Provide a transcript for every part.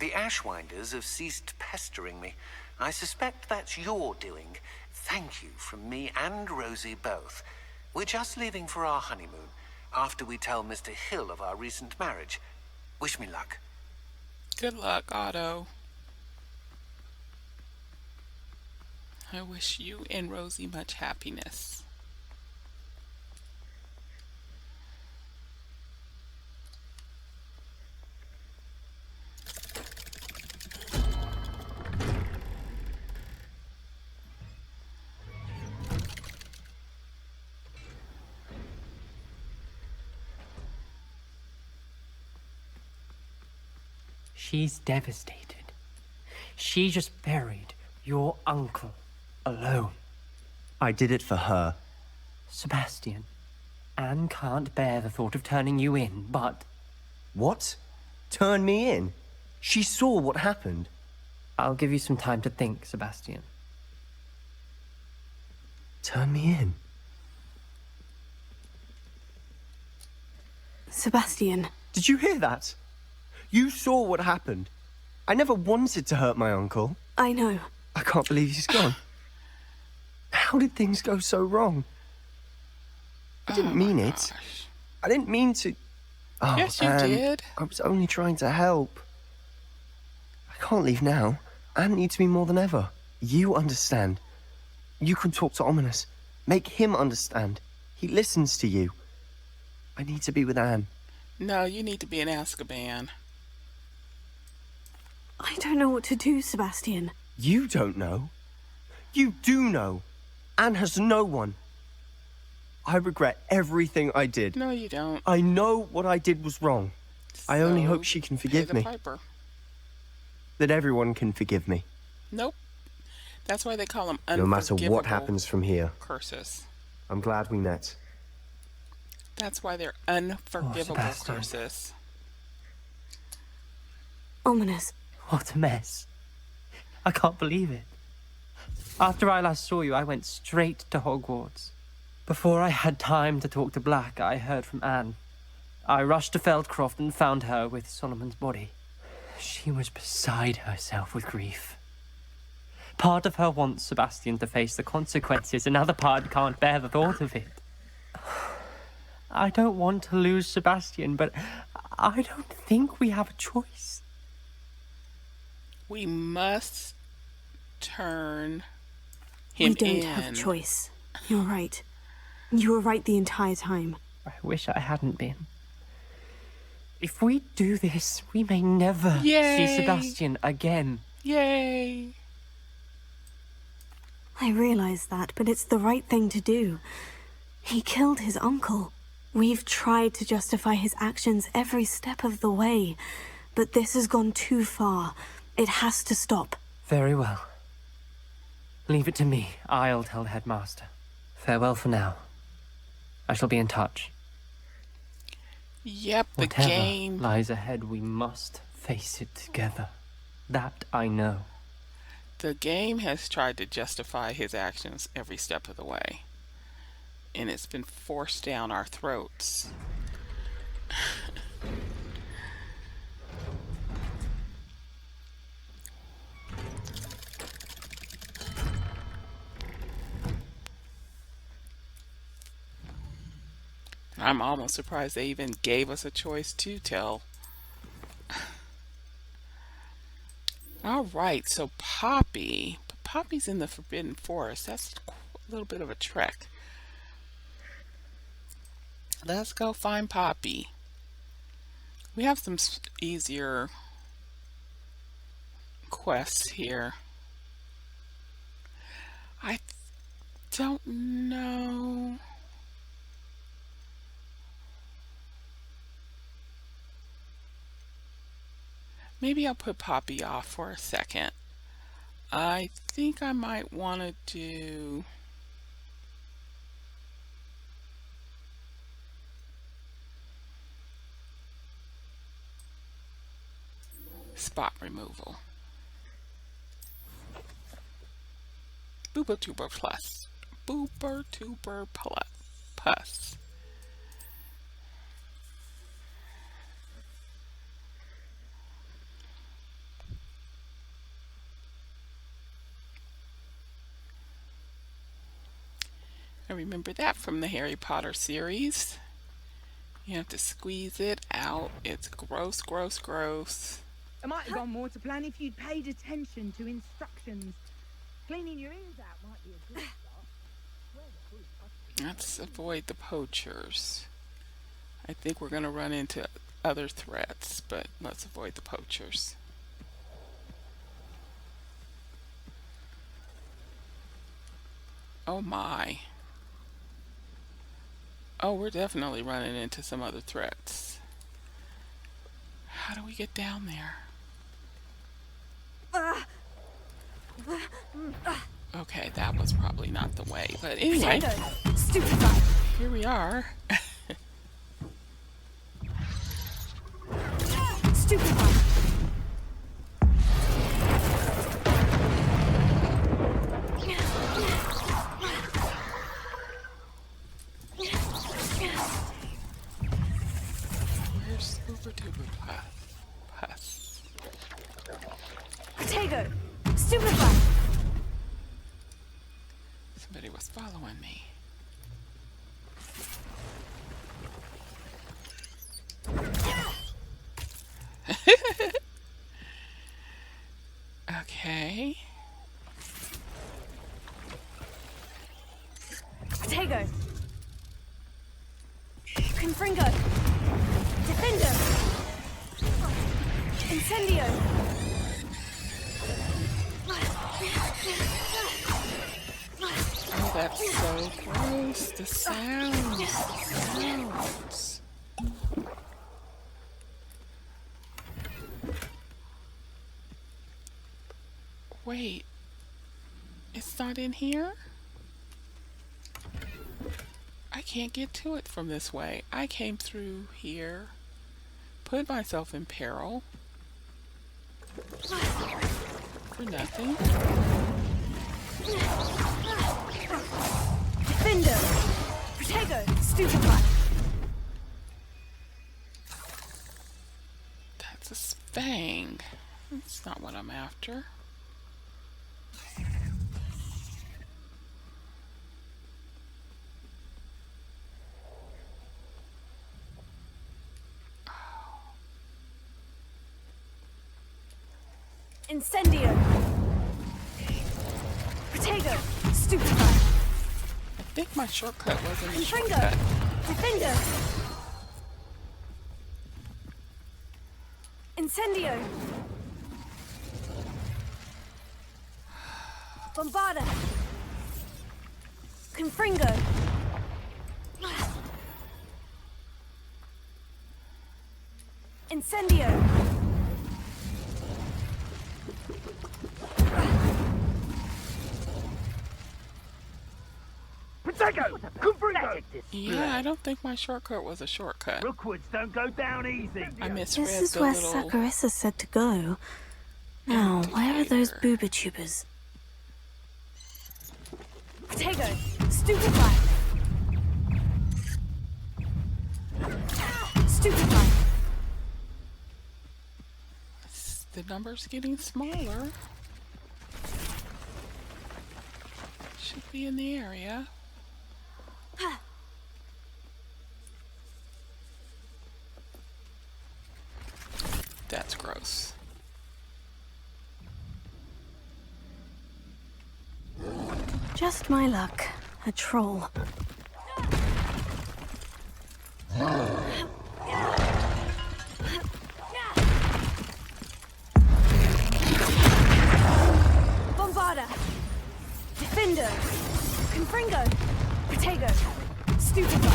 The Ashwinders have ceased pestering me. I suspect that's your doing. Thank you from me and Rosie both. We're just leaving for our honeymoon, after we tell Mr. Hill of our recent marriage. Wish me luck. Good luck, Otto. I wish you and Rosie much happiness. She's devastated. She just buried your uncle alone. I did it for her. Sebastian, Anne can't bear the thought of turning you in, but... What? Turn me in? She saw what happened. I'll give you some time to think, Sebastian. Turn me in? Sebastian. Did you hear that? You saw what happened. I never wanted to hurt my uncle. I know. I can't believe he's gone. How did things go so wrong? I didn't mean it. I didn't mean to... Oh, yes, you Anne, did. I was only trying to help. I can't leave now. Anne needs me more than ever. You understand. You can talk to Ominous. Make him understand. He listens to you. I need to be with Anne. No, you need to be in Azkaban. I don't know what to do, Sebastian. You don't know. You do know. Anne has no one. I regret everything I did. No, you don't. I know what I did was wrong. I only hope she can forgive me. Piper. That everyone can forgive me. Nope. That's why they call them unforgivable. No matter what happens from here. Curses. I'm glad we met. That's why they're unforgivable curses. Ominous. What a mess. I can't believe it. After I last saw you, I went straight to Hogwarts. Before I had time to talk to Black, I heard from Anne. I rushed to Feldcroft and found her with Solomon's body. She was beside herself with grief. Part of her wants Sebastian to face the consequences, another part can't bear the thought of it. I don't want to lose Sebastian, but I don't think we have a choice. We must turn him in. We don't have a choice. You're right. You were right the entire time. I wish I hadn't been. If we do this, we may never see Sebastian again. Yay! I realize that, but it's the right thing to do. He killed his uncle. We've tried to justify his actions every step of the way, but this has gone too far. It has to stop. Very well. Leave it to me. I'll tell the headmaster. Farewell for now. I shall be in touch. Yep, the Whatever game lies ahead, we must face it together. That I know. The game has tried to justify his actions every step of the way. And it's been forced down our throats. I'm almost surprised they even gave us a choice to tell. All right, so Poppy. But Poppy's in the Forbidden Forest. That's a little bit of a trek. Let's go find Poppy. We have some easier quests here. I don't know. Maybe I'll put Poppy off for a second. I think I might want to do removal. Bubotuber plus. Bubotuber plus. I remember that from the Harry Potter series. You have to squeeze it out. It's gross, gross, gross. It might have gone more to plan if you'd paid attention to instructions. Cleaning your ears out might be a good start. Let's avoid the poachers. I think we're going to run into other threats, but let's avoid the poachers. Oh my. Oh, we're definitely running into some other threats. How do we get down there? Okay, that was probably not the way, but anyway, here we are. Where's Bubotubers? Potato! Stupefy! Somebody was following me. Okay. Potato! Confringo! Defender! Incendio! Oh, that's so gross. The sounds. The sounds. Wait. It's not in here? I can't get to it from this way. I came through here. Put myself in peril. For nothing. Defender! Potato! Stupefy! That's a spang. That's not what I'm after. Incendio! Potato! Stupefy! I think my shortcut wasn't a Confringo! shortcut. Defender! Incendio! Bombarda! Confringo! Incendio! Potato! Confringo! Yeah, I don't think my shortcut was a shortcut. Rookwoods don't go down easy. I misread This is the where little... Sacharissa said to go. Now, where are those Bubotubers? Potato! Stupefy! Stupefy! The number's getting smaller. Should be in the area. That's gross. Just my luck. A troll. Bombarda! Defender! Confringo! Potato! Stupefy!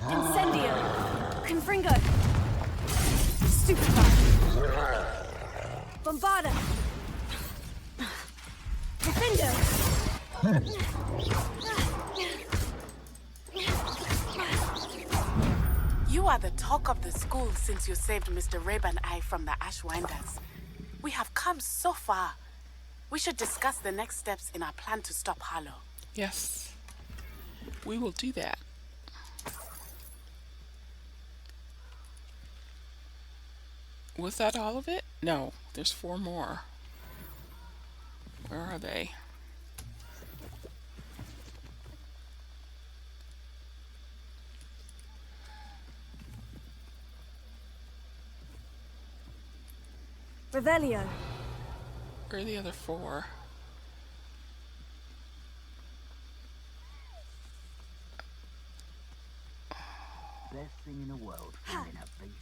Incendio! Confringo! Stupefy! Bombarda! Defender! You are the talk of the school since you saved Mr. Rabe and I from the Ashwinders. We have come so far. We should discuss the next steps in our plan to stop Harlow. Yes, we will do that. Was that all of it? No, there's 4 more. Where are they? Revelio. Where are the other 4? Best thing in the world, finding a beast.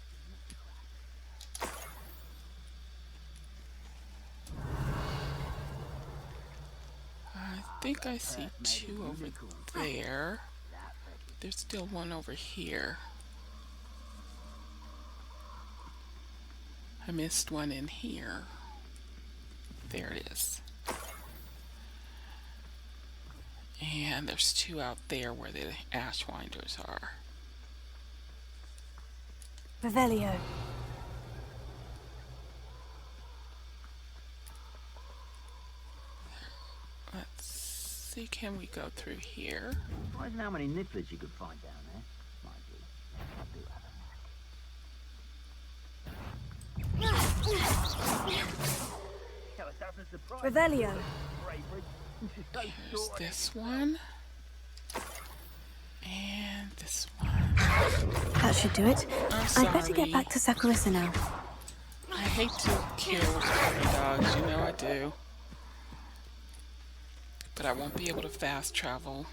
I think I see 2 over there. There's still 1 over here. I missed 1 in here. There it is. And there's 2 out there where the Ashwinders are. Revelio. Let's see, can we go through here? Surprising how many nibblers you could find down there. Mind you, I do have a knack. Revelio. There's this one. And this one. That should do it. I'm I'd better get sorry. back to Sacharissa now. I hate to kill puppy dogs, you know I do. But I won't be able to fast travel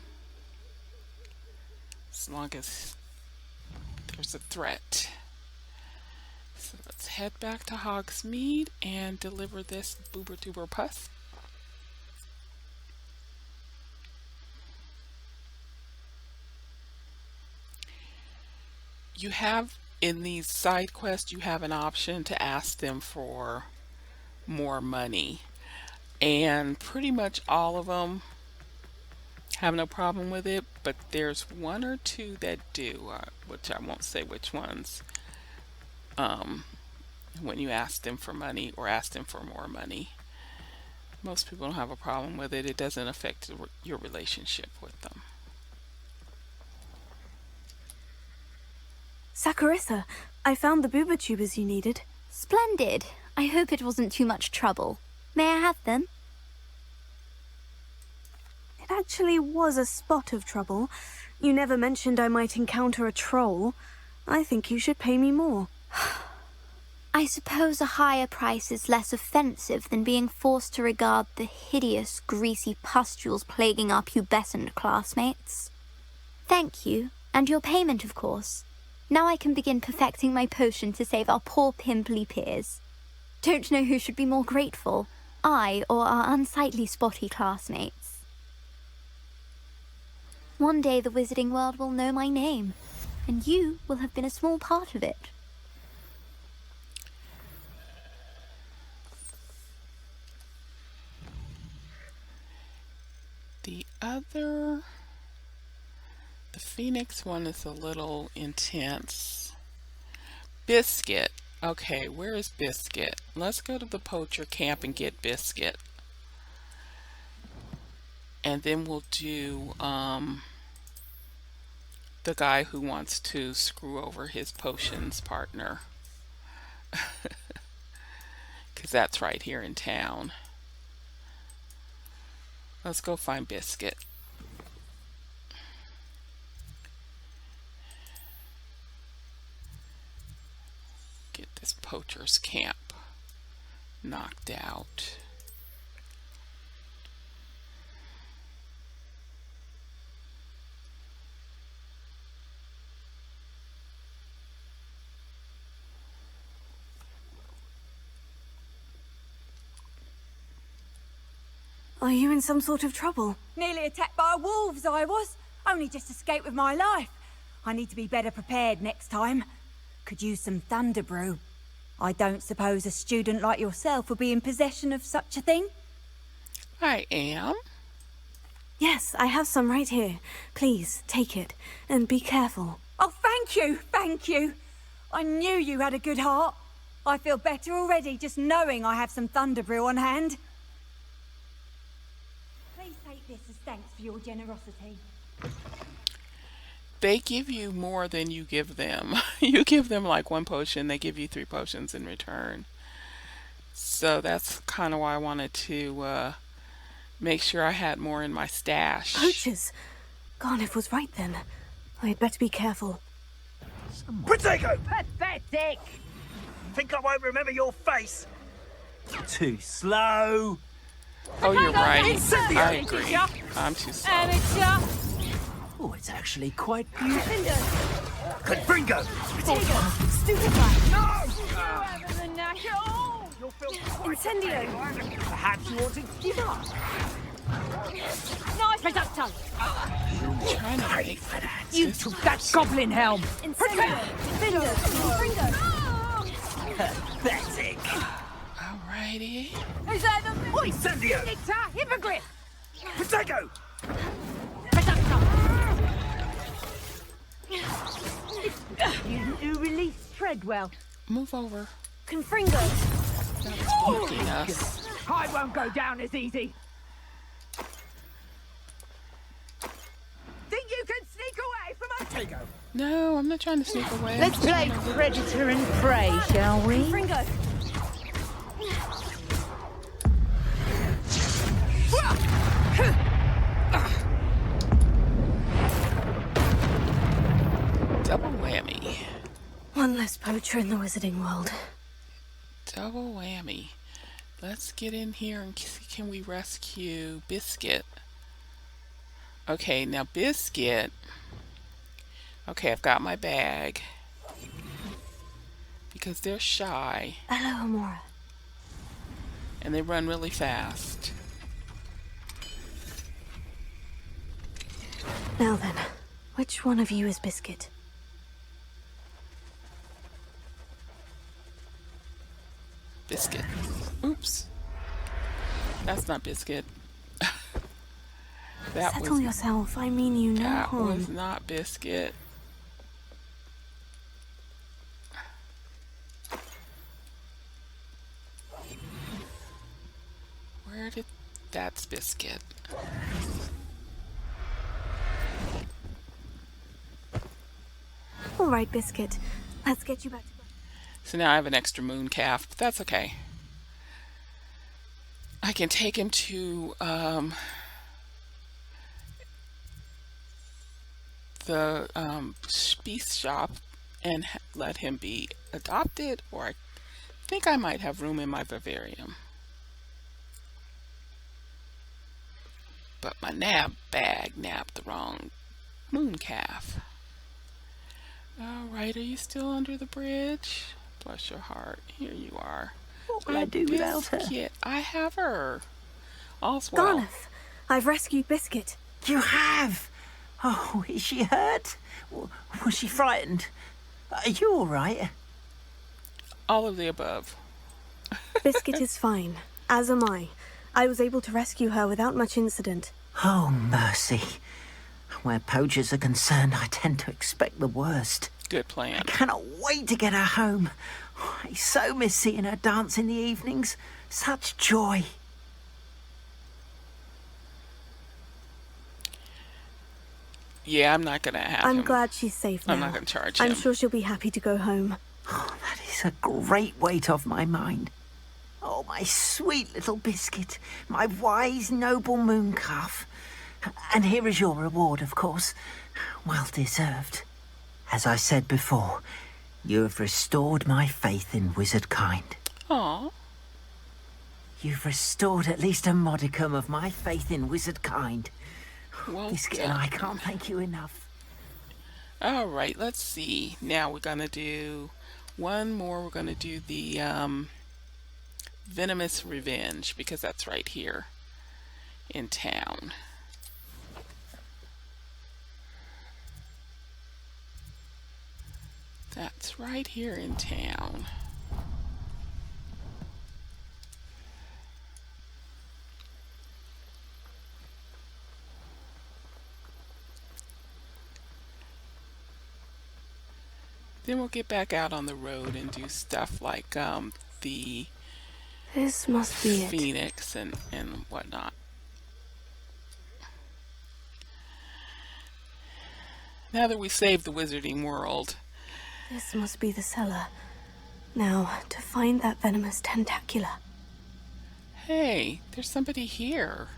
as long as there's a threat. So let's head back to Hogsmeade and deliver this Bubotuber pus. You have, in these side quests, you have an option to ask them for more money. And pretty much all of them have no problem with it, but there's 1 or 2 that do, which I won't say which ones. When you ask them for money or ask them for more money. Most people don't have a problem with it. It doesn't affect your relationship with them. Sacharissa, I found the Bubotubers you needed. Splendid. I hope it wasn't too much trouble. May I have them? It actually was a spot of trouble. You never mentioned I might encounter a troll. I think you should pay me more. I suppose a higher price is less offensive than being forced to regard the hideous, greasy pustules plaguing our pubescent classmates. Thank you, and your payment, of course. Now I can begin perfecting my potion to save our poor pimply peers. Don't know who should be more grateful, I or our unsightly spotty classmates. One day the wizarding world will know my name, and you will have been a small part of it. The Phoenix one is a little intense. Biscuit. Okay, where is Biscuit? Let's go to the Poacher camp and get Biscuit. And then we'll do the guy who wants to screw over his potions partner. Because that's right here in town. Let's go find Biscuit. Get this Poachers camp knocked out. Are you in some sort of trouble? Nearly attacked by wolves, I was. Only just escaped with my life. I need to be better prepared next time. Could use some thunder brew. I don't suppose a student like yourself would be in possession of such a thing? I am. Yes, I have some right here. Please, take it, and be careful. Oh, thank you, thank you. I knew you had a good heart. I feel better already just knowing I have some thunder brew on hand. Please take this as thanks for your generosity. They give you more than you give them. You give them like one potion, they give you 3 potions in return. So that's kind of why I wanted to make sure I had more in my stash. Poachers! Garniff was right then. I'd better be careful. Potato! Pathetic! Think I won't remember your face? Too slow. Oh, you're right. Incendio! I agree. I'm too slow. Oh, it's actually quite beautiful. Confringo! Incendio! Perhaps you want to give up? Nice reducto. Trying to make You took that goblin helm. Incendio! Pathetic. Alrighty. Is that the Incendio! It's a hippogriff. Potato! Reducto. You release Treadwell. Move over. Confringo! That's blocking us. I won't go down as easy. Think you can sneak away from us? Potato! No, I'm not trying to sneak away. Let's play predator and prey, shall we? Confringo! Double whammy. One less poacher in the wizarding world. Double whammy. Let's get in here and see, can we rescue Biscuit? Okay, now Biscuit. Okay, I've got my bag. Because they're shy. Hello, Amora. And they run really fast. Now then, which one of you is Biscuit? Biscuit. Oops. That's not Biscuit. That Settle was, yourself. I mean you no that harm. was not Biscuit. Where did... That's Biscuit. All right, Biscuit. Let's get you back to... So now I have an extra mooncalf, but that's okay. I can take him to the beast shop and let him be adopted, or I think I might have room in my vivarium. But my nab bag nabbed the wrong mooncalf. Alright, are you still under the bridge? Bless your heart. Here you are. What will I do without her? Biscuit, I have her. All's well. Garniff, I've rescued Biscuit. You have? Oh, is she hurt? Was she frightened? Are you all right? All of the above. Biscuit is fine, as am I. I was able to rescue her without much incident. Oh, mercy. Where poachers are concerned, I tend to expect the worst. Good plan. I cannot wait to get her home. I so miss seeing her dance in the evenings. Such joy. Yeah, I'm not going to have I'm him. glad she's safe now. I'm not going to charge him. I'm sure she'll be happy to go home. Oh, that is a great weight off my mind. Oh, my sweet little Biscuit. My wise, noble mooncalf. And here is your reward, of course. Well deserved. As I said before, you have restored my faith in wizard kind. Aw. You've restored at least a modicum of my faith in wizard kind. Well Biscuit done. and I can't thank you enough. All right, let's see. Now we're going to do one more. We're going to do the Venomous Revenge, because that's right here in town. That's right here in town. Then we'll get back out on the road and do stuff like the This must be it. Phoenix and whatnot. Now that we saved the wizarding world. This must be the cellar. Now, to find that venomous Tentacula. Hey, there's somebody here.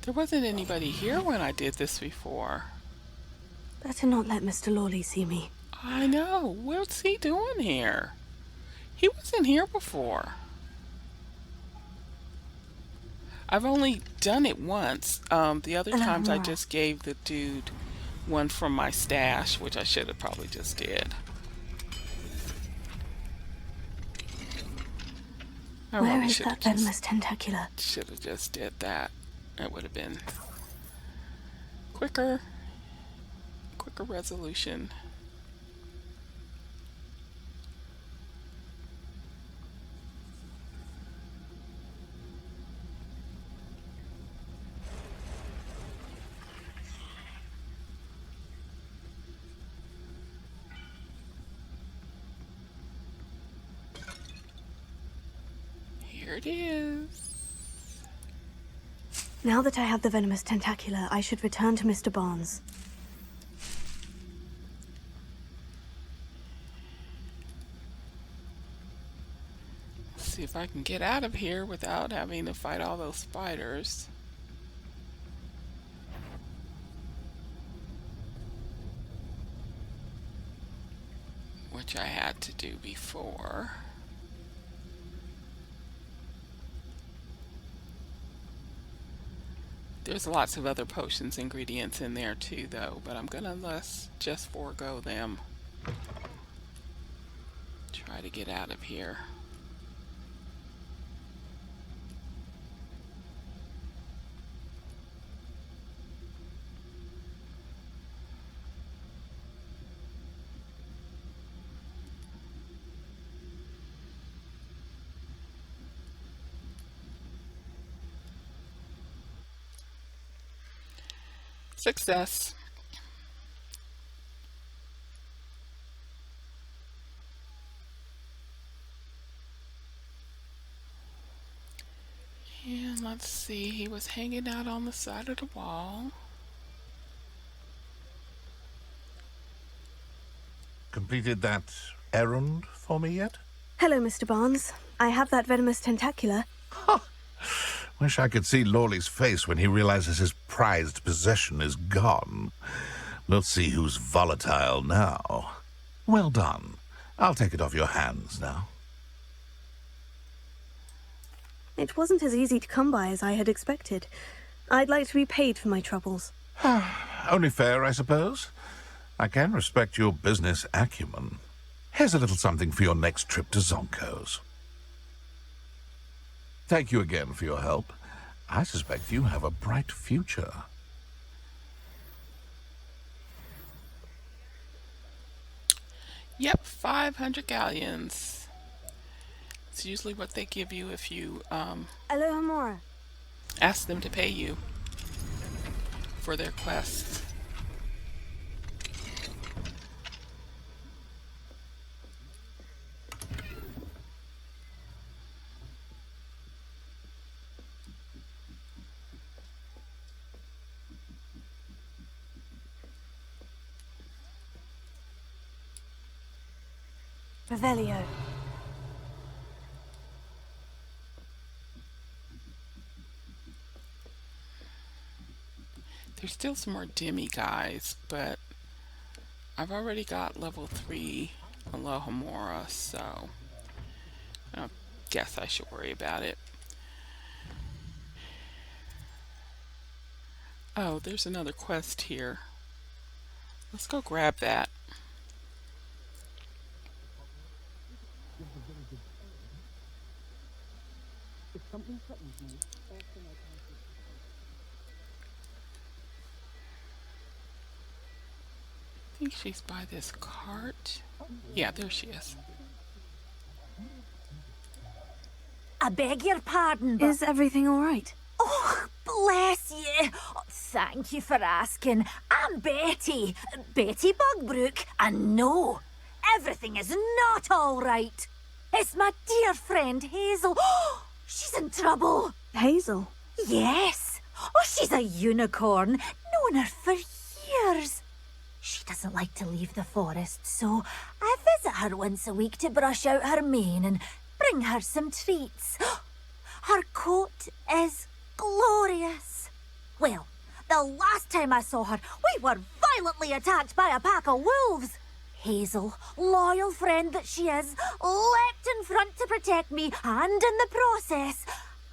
There wasn't anybody here when I did this before. Better not let Mr. Lawley see me. I know. What's he doing here? He wasn't here before. I've only done it once. The other times I just gave the dude one from my stash, which I should have probably just did. Where is that venomous Tentacula? Should have just did that. It would have been quicker resolution. Here it is. Now that I have the venomous Tentacula, I should return to Mr. Barnes. See if I can get out of here without having to fight all those spiders. Which I had to do before. There's lots of other potions ingredients in there too, though, but I'm gonna just forego them. Try to get out of here. Success. And let's see, he was hanging out on the side of the wall. Completed that errand for me yet? Hello, Mr. Barnes. I have that venomous Tentacula. Wish I could see Lawley's face when he realizes his prized possession is gone. We'll see who's volatile now. Well done. I'll take it off your hands now. It wasn't as easy to come by as I had expected. I'd like to be paid for my troubles. Only fair, I suppose. I can respect your business acumen. Here's a little something for your next trip to Zonko's. Thank you again for your help. I suspect you have a bright future. Yep, 500 galleons. It's usually what they give you if you Alohomora. ask them to pay you for their quests. Revelio. There's still some more Demi guys, but I've already got level 3 Alohomora, so I guess I should worry about it. Oh, there's another quest here. Let's go grab that. I think she's by this cart. Yeah, there she is. I beg your pardon, but... Is everything all right? Oh, bless you. Oh, thank you for asking. I'm Betty. Betty Bugbrookes. And no, everything is not all right. It's my dear friend Hazel. Oh, she's in trouble. Hazel? Yes. Oh, she's a unicorn. Known her for years. She doesn't like to leave the forest, so I visit her once a week to brush out her mane and bring her some treats. Her coat is glorious. Well, the last time I saw her, we were violently attacked by a pack of wolves. Hazel, loyal friend that she is, leapt in front to protect me, and in the process,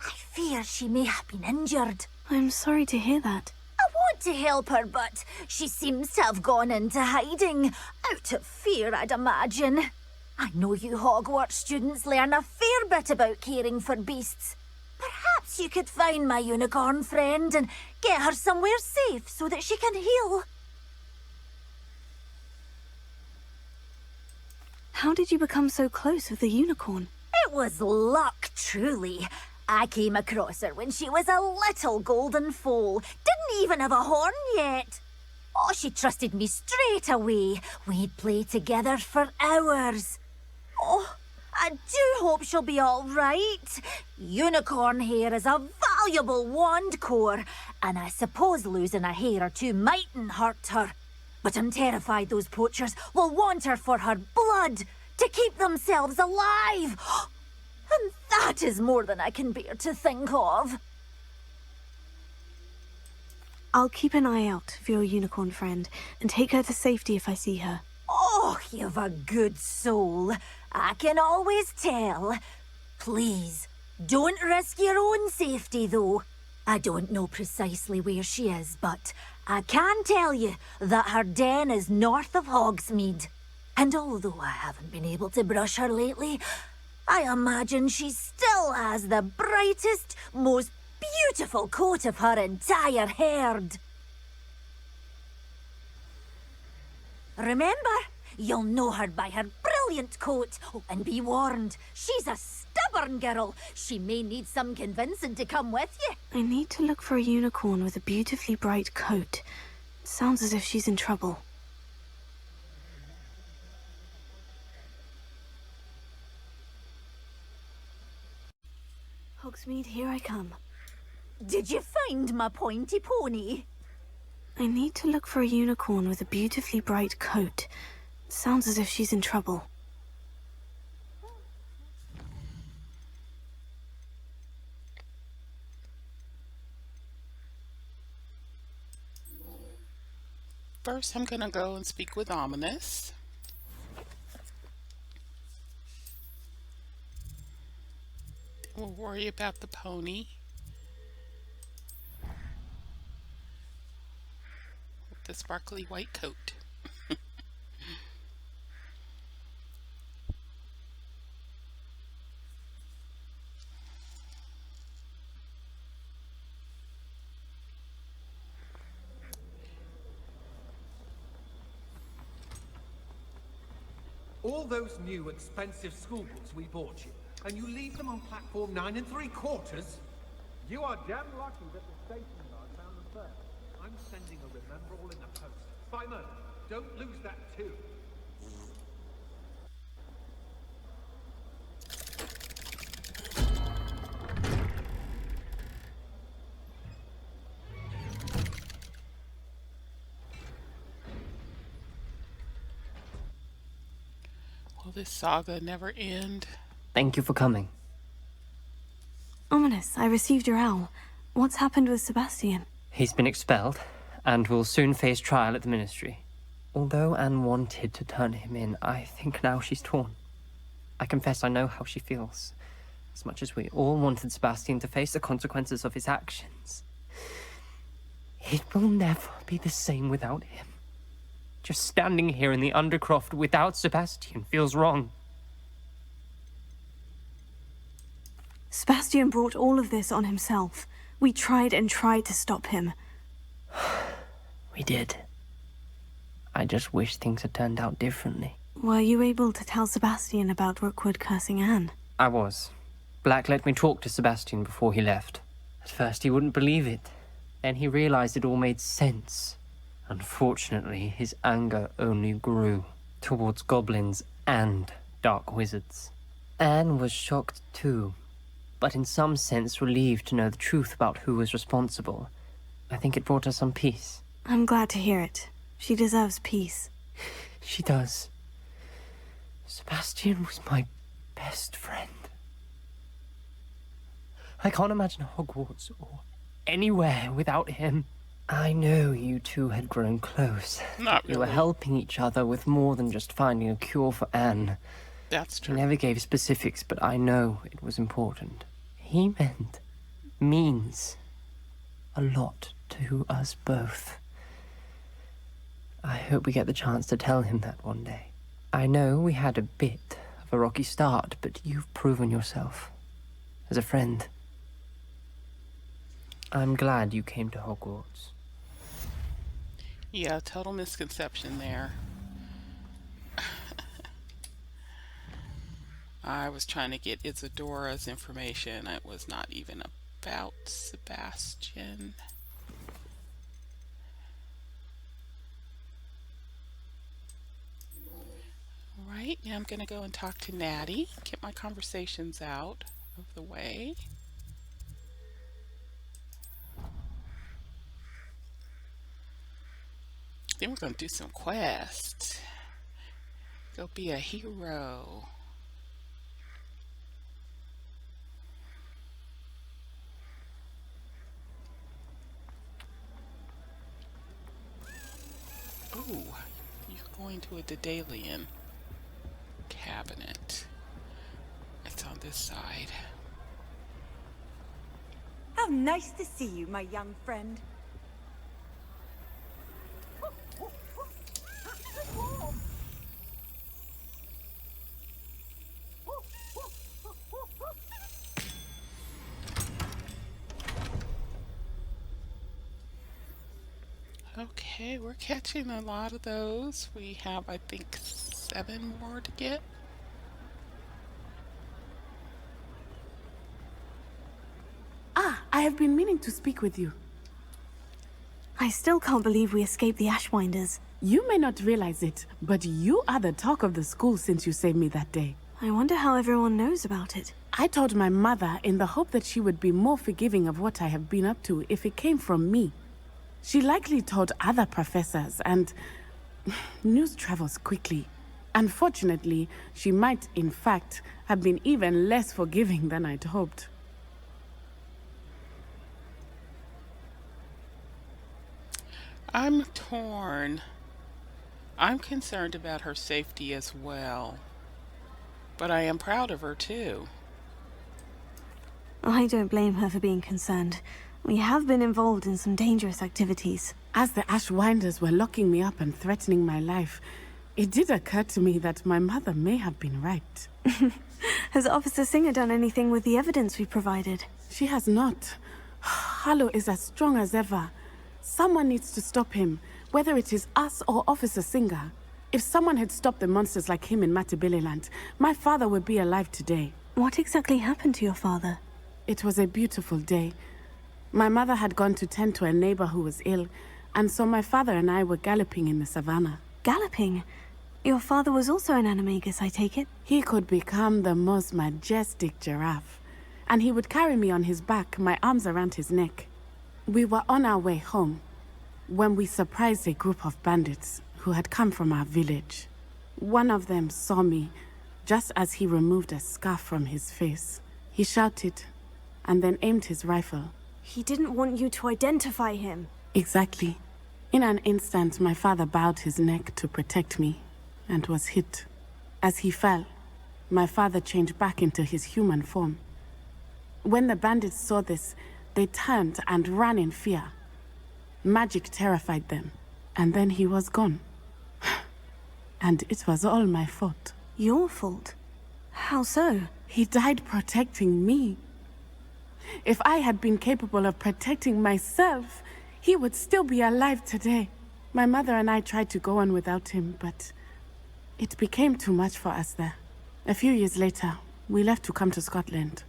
I fear she may have been injured. I'm sorry to hear that. I want to help her, but she seems to have gone into hiding. Out of fear, I'd imagine. I know you Hogwarts students learn a fair bit about caring for beasts. Perhaps you could find my unicorn friend and get her somewhere safe so that she can heal. How did you become so close with the unicorn? It was luck, truly. I came across her when she was a little golden foal. Didn't even have a horn yet. Oh, she trusted me straight away. We'd play together for hours. Oh, I do hope she'll be all right. Unicorn hair is a valuable wand core, and I suppose losing a hair or two mightn't hurt her. But I'm terrified those poachers will want her for her blood to keep themselves alive. And that is more than I can bear to think of. I'll keep an eye out for your unicorn friend and take her to safety if I see her. Oh, you've a good soul. I can always tell. Please, don't risk your own safety, though. I don't know precisely where she is, but I can tell you that her den is north of Hogsmeade. And although I haven't been able to brush her lately, I imagine she still has the brightest, most beautiful coat of her entire herd. Remember, you'll know her by her brilliant coat. Oh, and be warned, she's a stubborn girl. She may need some convincing to come with you. I need to look for a unicorn with a beautifully bright coat. It sounds as if she's in trouble. Hogsmeade, here I come. Did you find my pointy pony? I need to look for a unicorn with a beautifully bright coat. It sounds as if she's in trouble. First, I'm gonna go and speak with Ominous. We'll worry about the pony. With the sparkly white coat. All those new expensive school books we bought you, and you leave them on platform 9 3/4? You are damn lucky that the station guard found them first. I'm sending a remember all in the post. Simon, don't lose that too. Will this saga never end? Thank you for coming. Ominous, I received your owl. What's happened with Sebastian? He's been expelled, and will soon face trial at the Ministry. Although Anne wanted to turn him in, I think now she's torn. I confess I know how she feels. As much as we all wanted Sebastian to face the consequences of his actions. It will never be the same without him. Just standing here in the Undercroft without Sebastian feels wrong. Sebastian brought all of this on himself. We tried and tried to stop him. We did. I just wish things had turned out differently. Were you able to tell Sebastian about Rookwood cursing Anne? I was. Black let me talk to Sebastian before he left. At first he wouldn't believe it. Then he realized it all made sense. Unfortunately, his anger only grew towards goblins and dark wizards. Anne was shocked too, but in some sense relieved to know the truth about who was responsible. I think it brought her some peace. I'm glad to hear it. She deserves peace. She does. Sebastian was my best friend. I can't imagine Hogwarts or anywhere without him. I know you two had grown close. Not really. You were helping each other with more than just finding a cure for Anne. That's He true. never gave specifics, but I know it was important. He means a lot to us both. I hope we get the chance to tell him that one day. I know we had a bit of a rocky start, but you've proven yourself as a friend. I'm glad you came to Hogwarts. Yeah, total misconception there. I was trying to get Isadora's information. It was not even about Sebastian. Alright, now I'm going to go and talk to Natty. Get my conversations out of the way. Then we're going to do some quests. Go be a hero. Oh, you're going to a Daedalian cabinet. It's on this side. How nice to see you, my young friend. Okay, we're catching a lot of those. We have, I think, 7 more to get. Ah, I have been meaning to speak with you. I still can't believe we escaped the Ashwinders. You may not realize it, but you are the talk of the school since you saved me that day. I wonder how everyone knows about it. I told my mother in the hope that she would be more forgiving of what I have been up to if it came from me. She likely told other professors, and news travels quickly. Unfortunately, she might, in fact, have been even less forgiving than I'd hoped. I'm torn. I'm concerned about her safety as well. But I am proud of her too. I don't blame her for being concerned. We have been involved in some dangerous activities. As the Ashwinders were locking me up and threatening my life, it did occur to me that my mother may have been right. Has Officer Singer done anything with the evidence we provided? She has not. Sallow is as strong as ever. Someone needs to stop him, whether it is us or Officer Singer. If someone had stopped the monsters like him in Matabeleland, my father would be alive today. What exactly happened to your father? It was a beautiful day. My mother had gone to tend to a neighbor who was ill, and so my father and I were galloping in the savannah. Galloping? Your father was also an animagus, I take it? He could become the most majestic giraffe, and he would carry me on his back, my arms around his neck. We were on our way home when we surprised a group of bandits who had come from our village. One of them saw me just as he removed a scarf from his face. He shouted and then aimed his rifle. He didn't want you to identify him. Exactly. In an instant, my father bowed his neck to protect me and was hit. As he fell, my father changed back into his human form. When the bandits saw this, they turned and ran in fear. Magic terrified them, and then he was gone. And it was all my fault. Your fault? How so? He died protecting me. If I had been capable of protecting myself, he would still be alive today. My mother and I tried to go on without him, but it became too much for us there. A few years later, we left to come to Scotland.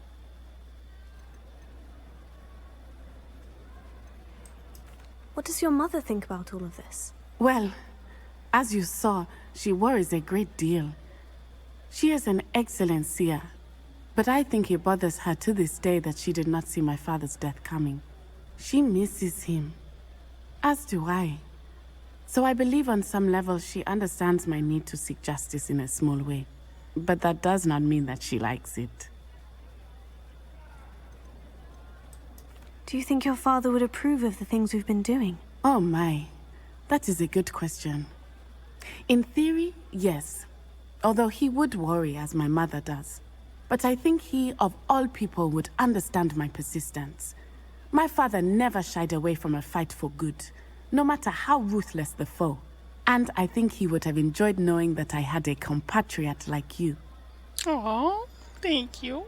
What does your mother think about all of this? Well, as you saw, she worries a great deal. She is an excellent seer, but I think it bothers her to this day that she did not see my father's death coming. She misses him, as do I. So I believe on some level she understands my need to seek justice in a small way. But that does not mean that she likes it. Do you think your father would approve of the things we've been doing? Oh my, that is a good question. In theory, yes. Although he would worry as my mother does. But I think he, of all people, would understand my persistence. My father never shied away from a fight for good, no matter how ruthless the foe. And I think he would have enjoyed knowing that I had a compatriot like you. Oh, thank you.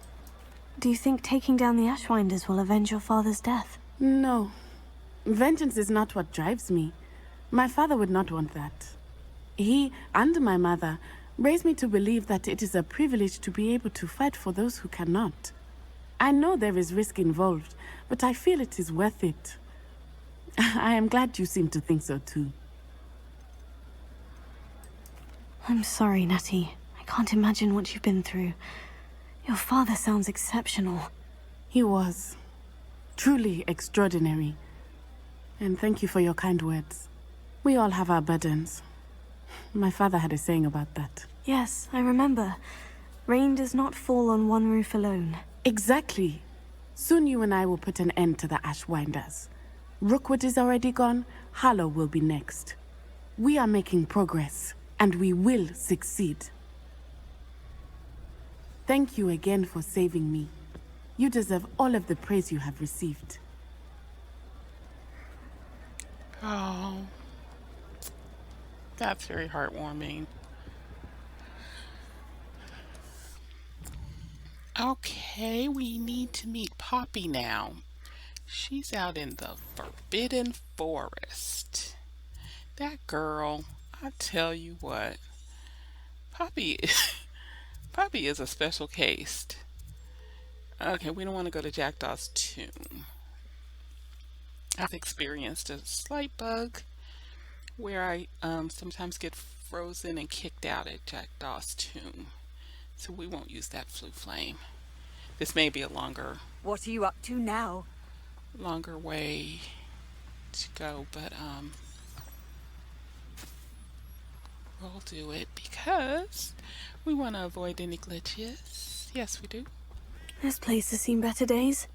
Do you think taking down the Ashwinders will avenge your father's death? No. Vengeance is not what drives me. My father would not want that. He and my mother raised me to believe that it is a privilege to be able to fight for those who cannot. I know there is risk involved, but I feel it is worth it. I am glad you seem to think so too. I'm sorry, Natty. I can't imagine what you've been through. Your father sounds exceptional. He was. Truly extraordinary. And thank you for your kind words. We all have our burdens. My father had a saying about that. Yes, I remember. Rain does not fall on one roof alone. Exactly. Soon you and I will put an end to the Ashwinders. Rookwood is already gone. Sallow will be next. We are making progress, and we will succeed. Thank you again for saving me. You deserve all of the praise you have received. Oh, that's very heartwarming. Okay, we need to meet Poppy now. She's out in the Forbidden Forest. That girl, I tell you what, Poppy is a special case. Okay, we don't want to go to Jackdaw's tomb. I've experienced a slight bug where I sometimes get frozen and kicked out at Jackdaw's tomb. So we won't use that flu flame. This may be a longer... What are you up to now? Longer way to go, but we'll do it because we want to avoid any glitches. Yes, we do. This place has seen better days.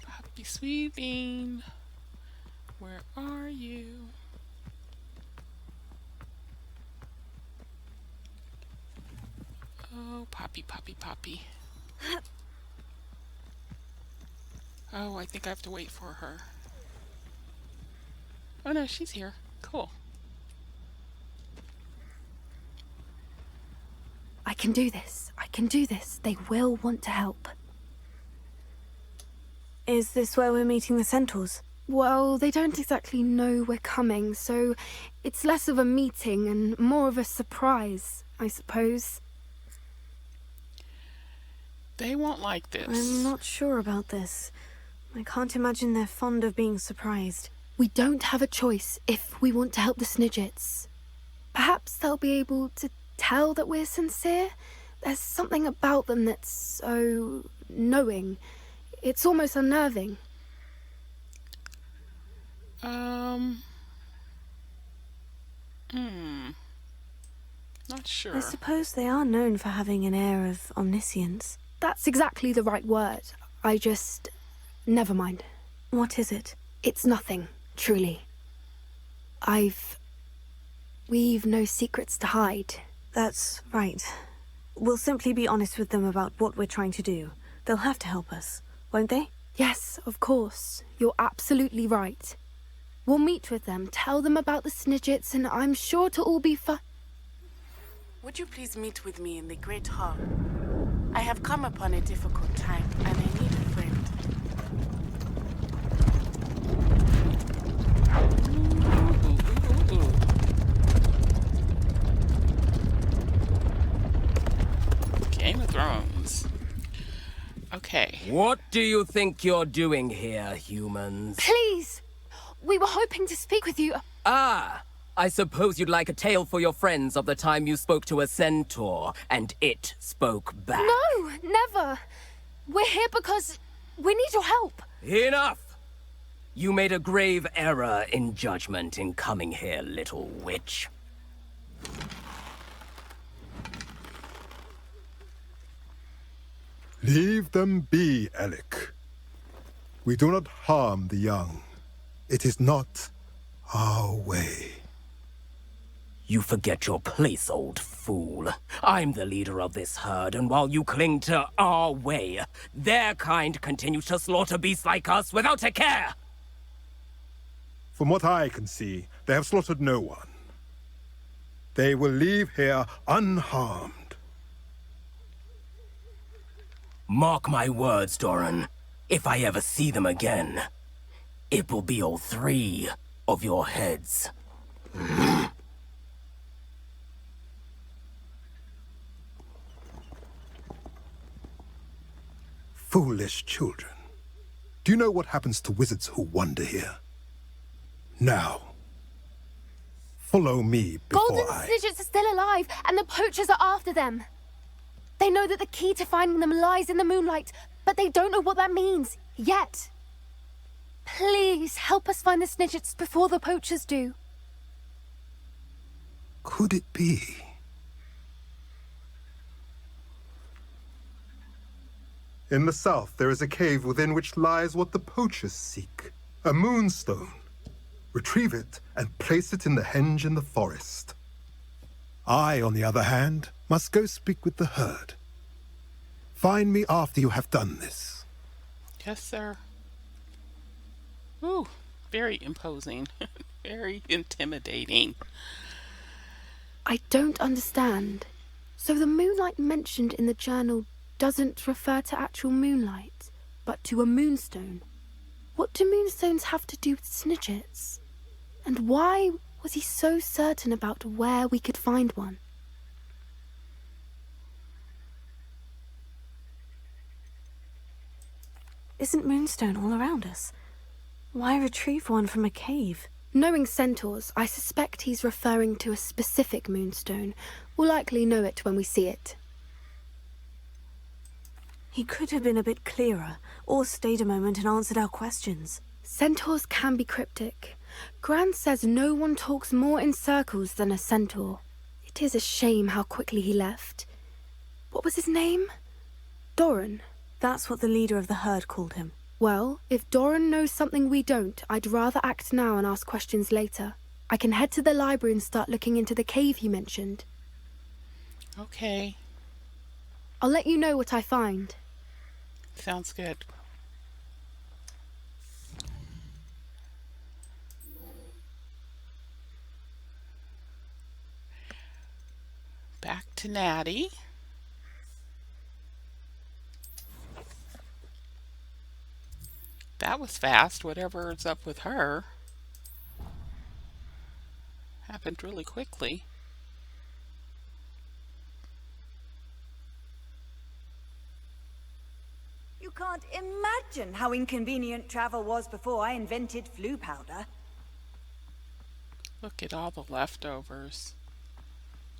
Poppy Sweeting, where are you? Oh, Poppy, Poppy, Poppy. Oh, I think I have to wait for her. Oh no, she's here. Cool. I can do this. I can do this. They will want to help. Is this where we're meeting the centaurs? Well, they don't exactly know we're coming, so it's less of a meeting and more of a surprise, I suppose. They won't like this. I'm not sure about this. I can't imagine they're fond of being surprised. We don't have a choice if we want to help the Snidgets. Perhaps they'll be able to tell that we're sincere. There's something about them that's so knowing. It's almost unnerving. Not sure. I suppose they are known for having an air of omniscience. That's exactly the right word. I just... Never mind. What is it? It's nothing, truly. We've no secrets to hide. That's right. We'll simply be honest with them about what we're trying to do. They'll have to help us, won't they? Yes, of course. You're absolutely right. We'll meet with them, tell them about the Snidgets, and I'm sure to all be fun. Would you please meet with me in the Great Hall? I have come upon a difficult time, and I need a friend. Game of Thrones. Okay. What do you think you're doing here, humans? Please! We were hoping to speak with you. Ah! I suppose you'd like a tale for your friends of the time you spoke to a centaur, and it spoke back. No, never. We're here because we need your help. Enough! You made a grave error in judgment in coming here, little witch. Leave them be, Alec. We do not harm the young. It is not our way. You forget your place, old fool. I'm the leader of this herd, and while you cling to our way, their kind continues to slaughter beasts like us without a care! From what I can see, they have slaughtered no one. They will leave here unharmed. Mark my words, Doran. If I ever see them again, it will be all 3 of your heads. Foolish children. Do you know what happens to wizards who wander here? Now, follow me before Golden Snidgets are still alive, and the poachers are after them. They know that the key to finding them lies in the moonlight, but they don't know what that means, yet. Please, help us find the Snidgets before the poachers do. Could it be? In the south, there is a cave within which lies what the poachers seek. A moonstone. Retrieve it and place it in the henge in the forest. I, on the other hand, must go speak with the herd. Find me after you have done this. Yes, sir. Ooh, very imposing. Very intimidating. I don't understand. So the moonlight mentioned in the journal doesn't refer to actual moonlight, but to a moonstone. What do moonstones have to do with Snidgets? And why was he so certain about where we could find one? Isn't moonstone all around us? Why retrieve one from a cave? Knowing centaurs, I suspect he's referring to a specific moonstone. We'll likely know it when we see it. He could have been a bit clearer, or stayed a moment and answered our questions. Centaurs can be cryptic. Gran says no one talks more in circles than a centaur. It is a shame how quickly he left. What was his name? Doran. That's what the leader of the herd called him. Well, if Doran knows something we don't, I'd rather act now and ask questions later. I can head to the library and start looking into the cave he mentioned. Okay. I'll let you know what I find. Sounds good. Back to Natty. That was fast. Whatever's up with her happened really quickly. You can't imagine how inconvenient travel was before I invented flu powder. Look at all the leftovers.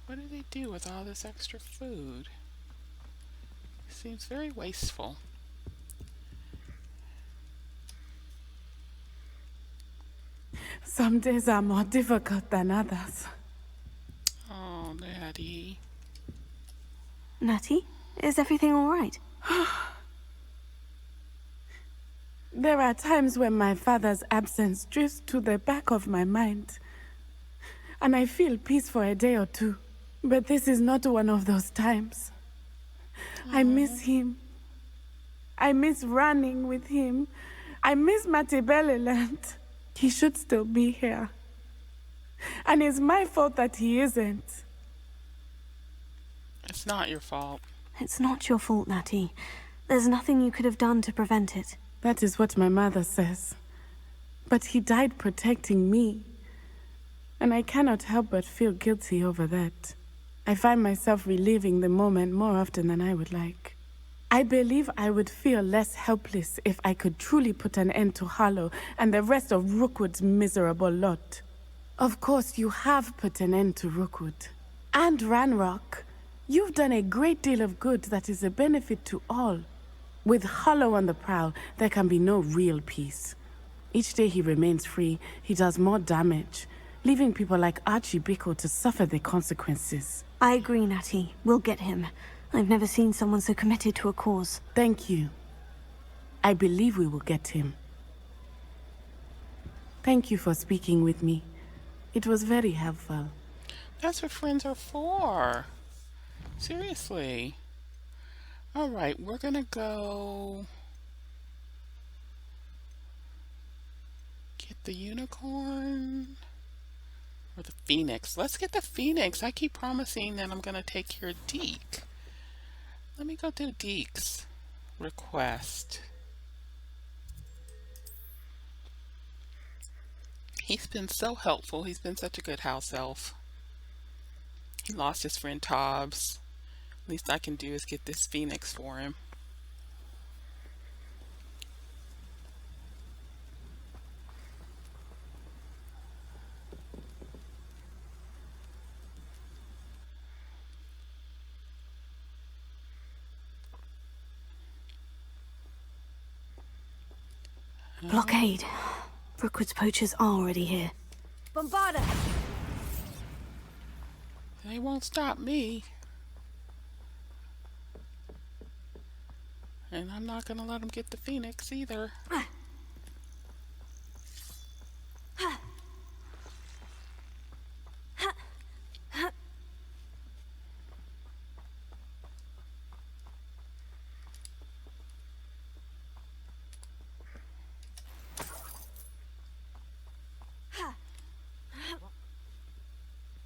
What do they do with all this extra food? Seems very wasteful. Some days are more difficult than others. Oh, Natty. Natty, is everything all right? There are times when my father's absence drifts to the back of my mind, and I feel peace for a day or two. But this is not one of those times. I miss him. I miss running with him. I miss Matibeleland. He should still be here. And it's my fault that he isn't. It's not your fault. It's not your fault, Natty. There's nothing you could have done to prevent it. That is what my mother says. But he died protecting me. And I cannot help but feel guilty over that. I find myself reliving the moment more often than I would like. I believe I would feel less helpless if I could truly put an end to Harlow and the rest of Rookwood's miserable lot. Of course, you have put an end to Rookwood. And Ranrock. You've done a great deal of good that is a benefit to all. With Hollow on the prowl, there can be no real peace. Each day he remains free, he does more damage, leaving people like Archie Bickle to suffer the consequences. I agree, Natty. We'll get him. I've never seen someone so committed to a cause. Thank you. I believe we will get him. Thank you for speaking with me. It was very helpful. That's what friends are for. Seriously. Alright, we're gonna go get the unicorn or the phoenix. Let's get the phoenix. I keep promising that I'm gonna take care of Deek. Let me go do Deek's request. He's been so helpful. He's been such a good house elf. He lost his friend Tobbs. Least I can do is get this phoenix for him. Blockade. Brookwood's poachers are already here. Bombarda! They won't stop me. And I'm not gonna let them get the phoenix either.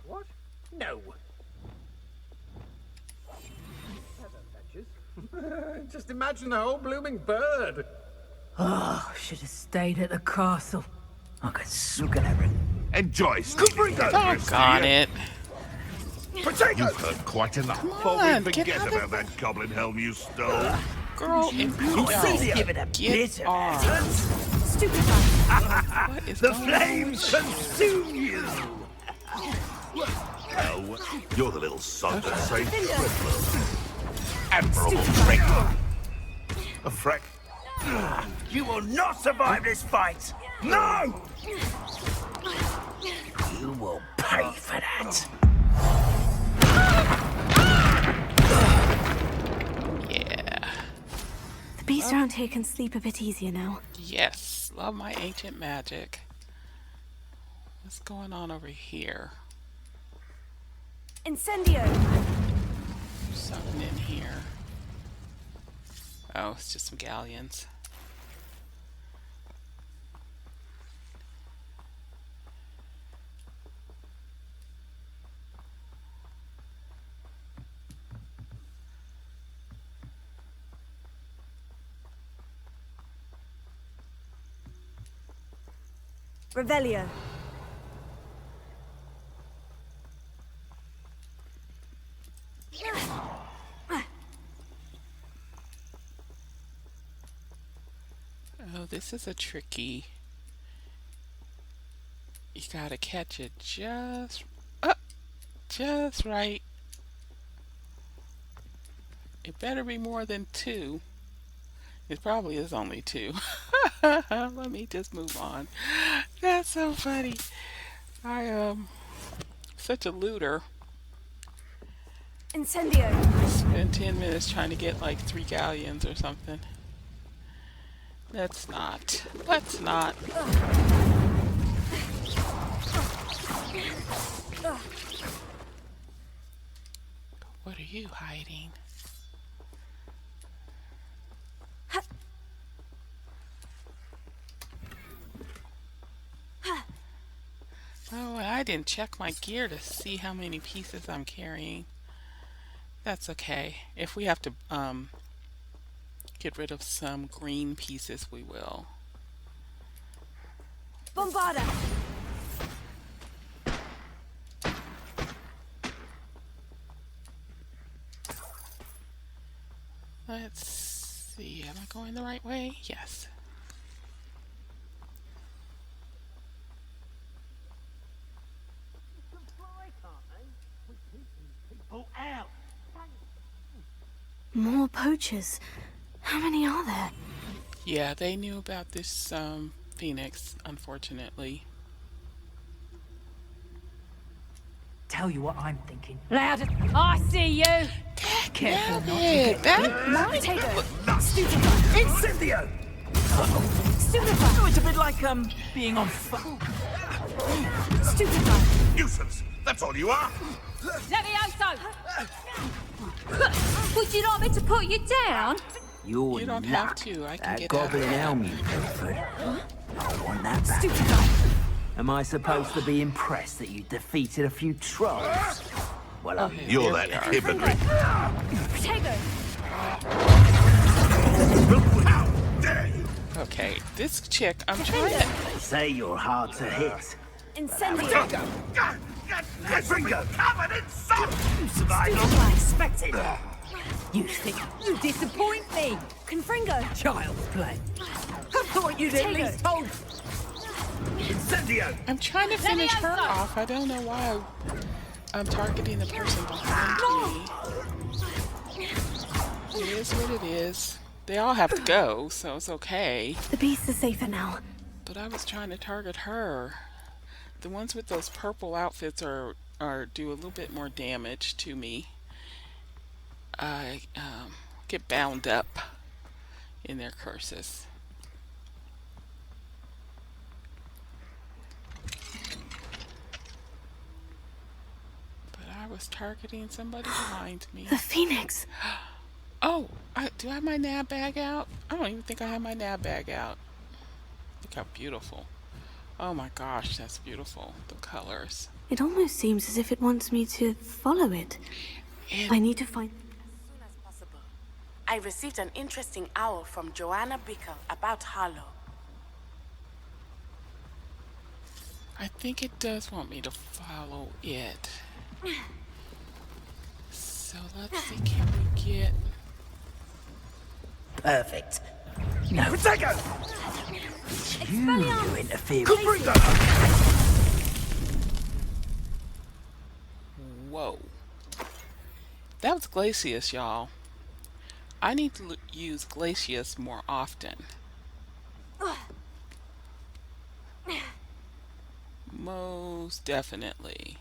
What? No. Just imagine the whole blooming bird. Oh, should have stayed at the castle. I could look at everything. Enjoy. Doggone it. You've heard quite enough. on, Forget get out of- about that goblin helm you stole. Girl, if you don't give it a get off. Stupid What is The going flames on? consume you. Well, you're the little son that saved Tripler. Admirable Freck. A Freck? You will not survive this fight. No! You will pay for that. Yeah. The beasts around here can sleep a bit easier now. Yes. Love my ancient magic. What's going on over here? Incendio! Something in here. Oh, it's just some galleons. Revelio. Oh, this is a tricky. You gotta catch it just right. It better be more than two. It probably is only two. Let me just move on. That's so funny. I am such a looter. Incendio. Spent 10 minutes trying to get like 3 galleons or something. Let's not. What are you hiding? Oh, I didn't check my gear to see how many pieces I'm carrying. That's okay. If we have to get rid of some green pieces, we will. Bombarda! Let's see. Am I going the right way? Yes. More poachers. How many are there? Yeah, they knew about this phoenix, unfortunately. Tell you what I'm thinking. Louder. I see you. Careful not to Yeah, get that might. Incendio! Stupefy. Oh, it's a bit like being on fire. Stupefy. Nuisance! That's all you are! Levioso. Would you like me to put you down? You don't have to. I can That get out of goblin that. elm you pilfered. I want that back. Stupefy. Am I supposed to be impressed that you defeated a few trolls? Well, You're that hypocrite. Potato. How dare you! Okay, this chick, I'm trying to. They say you're hard to hit. Incendio. Finger covered in salt! You survived unexpected. You think You disappoint me. Confringo. child's play. I thought you'd at Potato. least told. Incendio! I'm trying to finish her off. I don't know why I'm targeting the person behind me. It is what it is. They all have to go, so it's okay. The beasts are safer now. But I was trying to target her. The ones with those purple outfits are do a little bit more damage to me. I get bound up in their curses. But I was targeting somebody behind me. The phoenix. Oh, do I have my nab bag out? I don't even think I have my nab bag out. Look how beautiful. Oh my gosh, that's beautiful. The colors. It almost seems as if it wants me to follow it. I need to find... I received an interesting owl from Joanna Bickle about Harlow. I think it does want me to follow it. So let's see, can we get... perfect. No, Potato! You interfere. Whoa. That was Glacius, y'all. I need to use Glacius more often. Most definitely.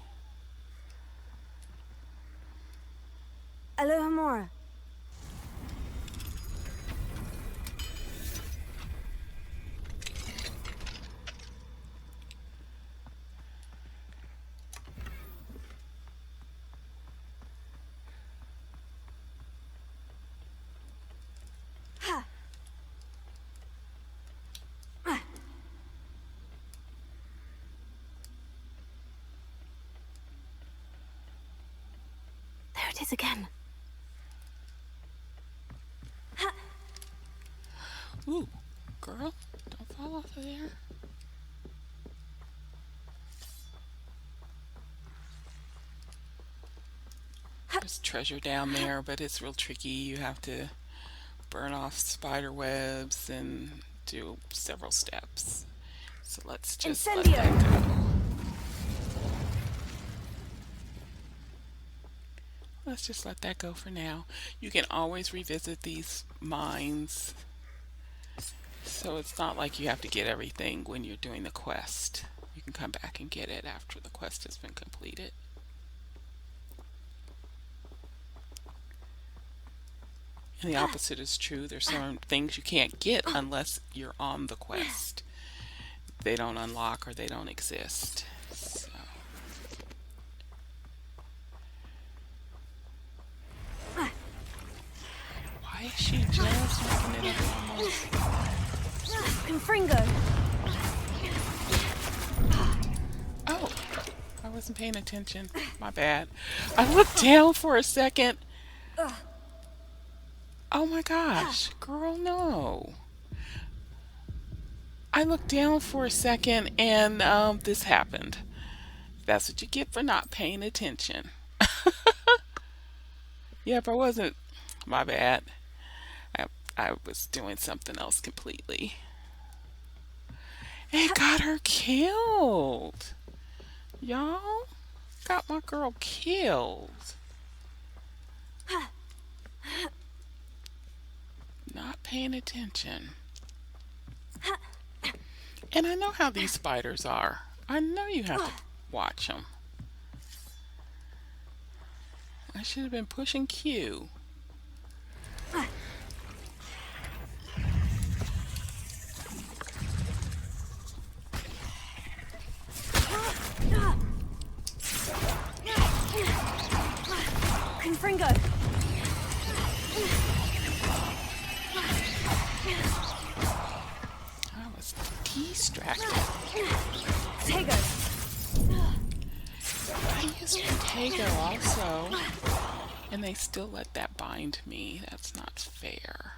Aloha Mora. There it is again. Ooh, girl, don't fall off of there. There's treasure down there, but it's real tricky. You have to burn off spider webs and do several steps. So let's just let that go. Let's just let that go for now. You can always revisit these mines. So it's not like you have to get everything when you're doing the quest. You can come back and get it after the quest has been completed. And the opposite is true. There's some things you can't get unless you're on the quest. They don't unlock or they don't exist. So. Why is she just making it up almost? Confringo. Oh, I wasn't paying attention. My bad. I looked down for a second. Oh my gosh, girl, no. I looked down for a second and this happened. That's what you get for not paying attention. Yep, I wasn't. My bad. I was doing something else completely. It got her killed. Y'all got my girl killed. Not paying attention. And I know how these spiders are. I know you have to watch them. I should have been pushing Q. Confringo. I was distracted. Tego. I used Tego also, and they still let that bind me. That's not fair.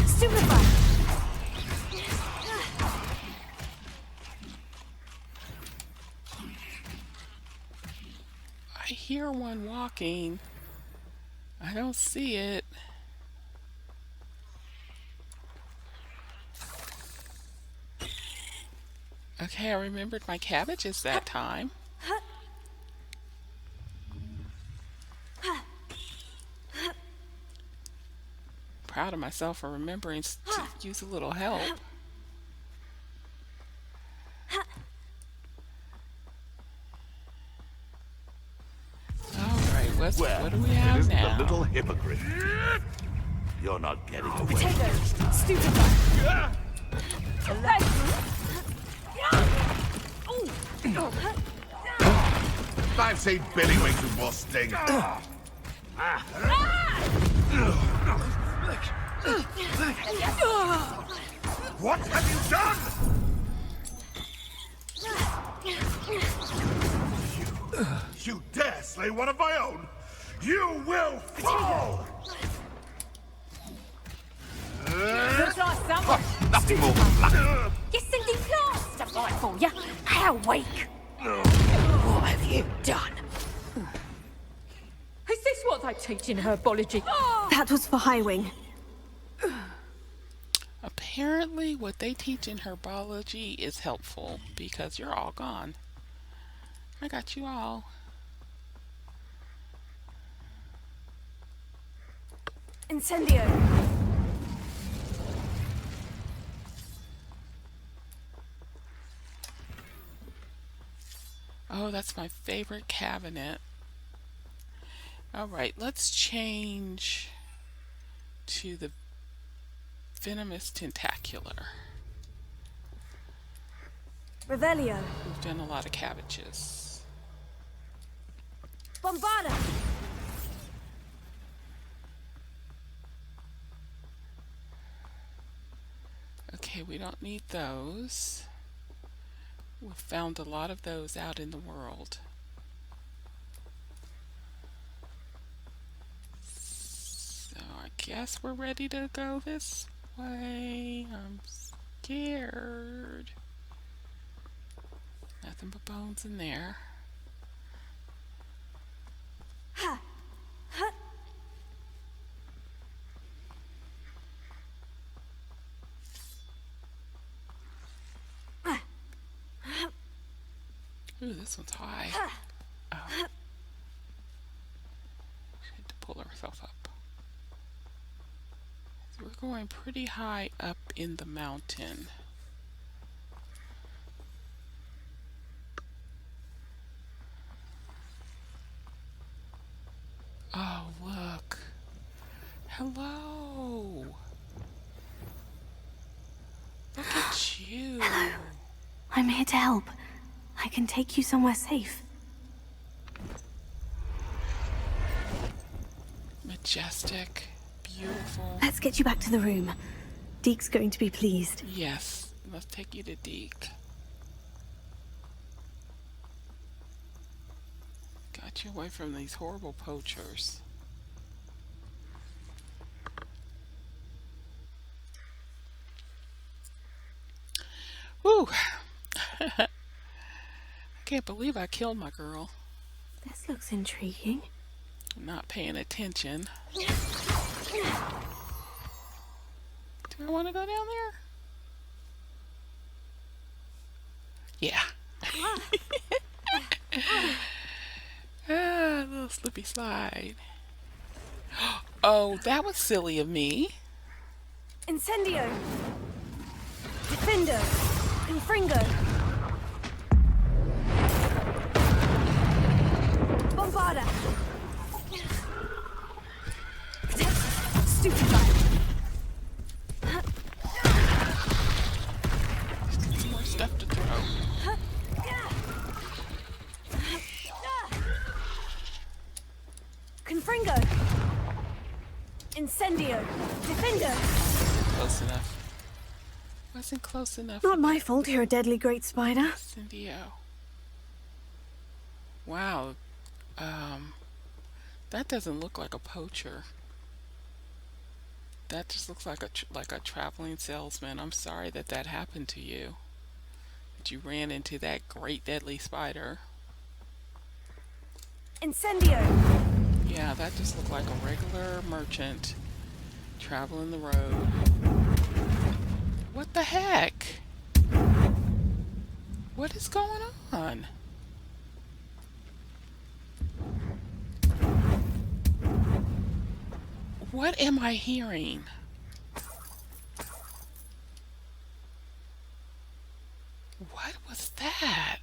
Stupefy. I hear one walking. I don't see it. Okay, I remembered my cabbages that time. Proud of myself for remembering to use a little help. Alright, what do we have isn't now? the little hypocrite. You're not getting away. Tego. Stupefy. I've seen Billy Wings with more sting. What have you done? You dare slay one of my own? You will fall! Looks like someone. Nothing more than luck. You're singing plaster fight for you. How weak. What have you done? Is this what they teach in herbology? That was for Highwing. Apparently, what they teach in herbology is helpful because you're all gone. I got you all. Incendio. Oh, that's my favorite cabinet. Alright, let's change to the venomous tentacula. Revelio. We've done a lot of cabbages. Bombarda. Okay, we don't need those. We've found a lot of those out in the world. So I guess we're ready to go this way. I'm scared. Nothing but bones in there. Ooh, this one's high. Oh. She had to pull herself up. So we're going pretty high up in the mountain. Oh, look. Hello. Look at you. I'm here to help. I can take you somewhere safe. Majestic. Beautiful. Let's get you back to the room. Deek's going to be pleased. Yes. Let's take you to Deek. Got you away from these horrible poachers. Whew. I can't believe I killed my girl. This looks intriguing. I'm not paying attention. Do I want to go down there? Yeah. Ah, little slippy slide. Oh, that was silly of me. Incendio. Defendo. Confringo. Bombarda. Stupefy. More stuff to throw. Confringo. Incendio. Defendo. Close enough. Wasn't close enough. Not my fault you're a deadly great spider. Incendio. Wow. That doesn't look like a poacher. That just looks like a traveling salesman. I'm sorry that that happened to you. That you ran into that great deadly spider. Incendio. Yeah, that just looked like a regular merchant traveling the road. What the heck? What is going on? What am I hearing? What was that?